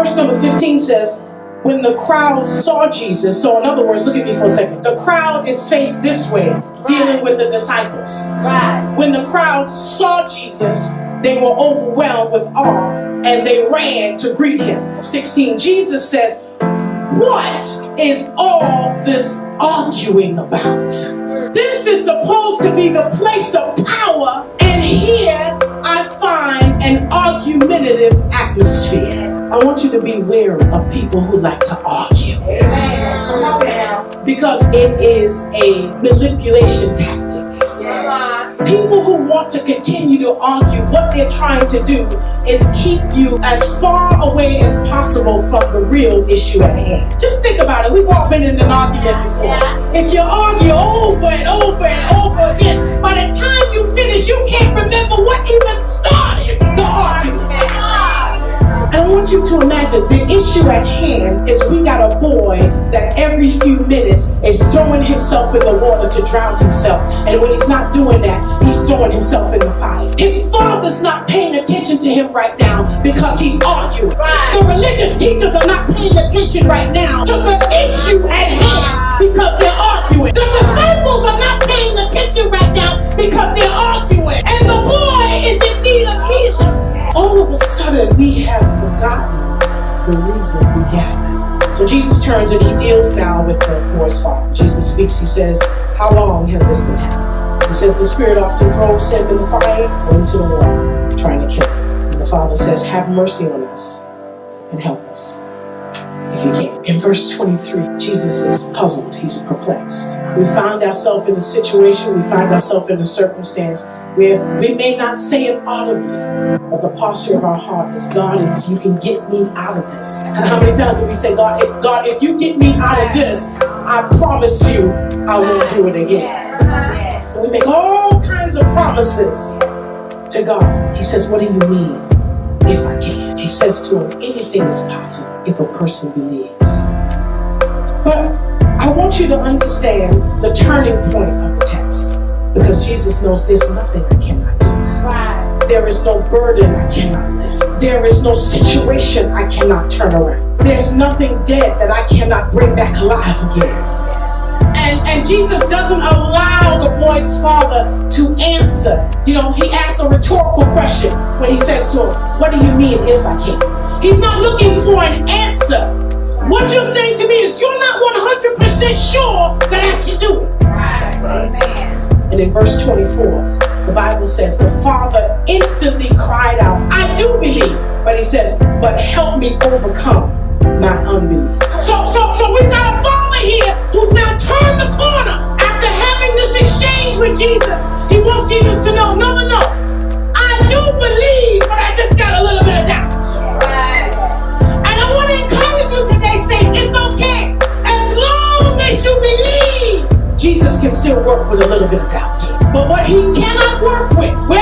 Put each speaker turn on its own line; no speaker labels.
verse number 15 says, when the crowd saw Jesus, so in other words, look at me for a second. The crowd is faced this way, dealing with the disciples. When the crowd saw Jesus, they were overwhelmed with awe and they ran to greet him. 16, Jesus says, what is all this arguing about? This is supposed to be the place of power, and here I find an argumentative atmosphere. I want you to be wary of people who like to argue. Amen. Come on now. Because it is a manipulation tactic. People who want to continue to argue, what they're trying to do is keep you as far away as possible from the real issue at hand. Just think about it. We've all been in an argument before. If you argue over and over and over again, by the time you finish, you can't remember what even started the argument. And I want you to imagine the issue at hand is we got a boy that every few minutes is throwing himself in the water to drown himself. And when he's not doing that, he's throwing himself in the fire. His father's not paying attention to him right now because he's arguing. The religious teachers are not paying attention right now to the issue at hand because they're arguing. The disciples are not paying attention right now because they're arguing. And the boy is in need of healing. All of a sudden, we have forgotten the reason we gathered. So Jesus turns and he deals now with the boy's father. Jesus speaks, he says, how long has this been happening? He says, the spirit often throws him in the fire or into the water, trying to kill him. And the father says, have mercy on us and help us, if you can. In verse 23, Jesus is puzzled, he's perplexed. We find ourselves in a situation, we find ourselves in a circumstance where we may not say it audibly, but the posture of our heart is, God, if you can get me out of this. And how many times do we say, God, if you get me out of this, I promise you I won't do it again. And we make all kinds of promises to God. He says, what do you mean, if I can? He says to him, anything is possible if a person believes. But I want you to understand the turning point of the text. Because Jesus knows there's nothing I cannot do. Right. There is no burden I cannot lift. There is no situation I cannot turn around. There's nothing dead that I cannot bring back alive again. And Jesus doesn't allow the boy's father to answer. You know, he asks a rhetorical question when he says to him, what do you mean if I can? He's not looking for an answer. What you're saying to me is you're not 100% sure that I can do it. Right. Amen. And in verse 24, the Bible says, the father instantly cried out, I do believe. But he says, but help me overcome my unbelief. So we've got a father here who's now turned the corner after having this exchange with Jesus. He wants Jesus to know, no. I do believe, but I just got a little bit of doubt. Right. And I want to encourage you today, saints, it's okay. As long as you believe, Jesus can still work with a little bit of doubt. But what he cannot work with, where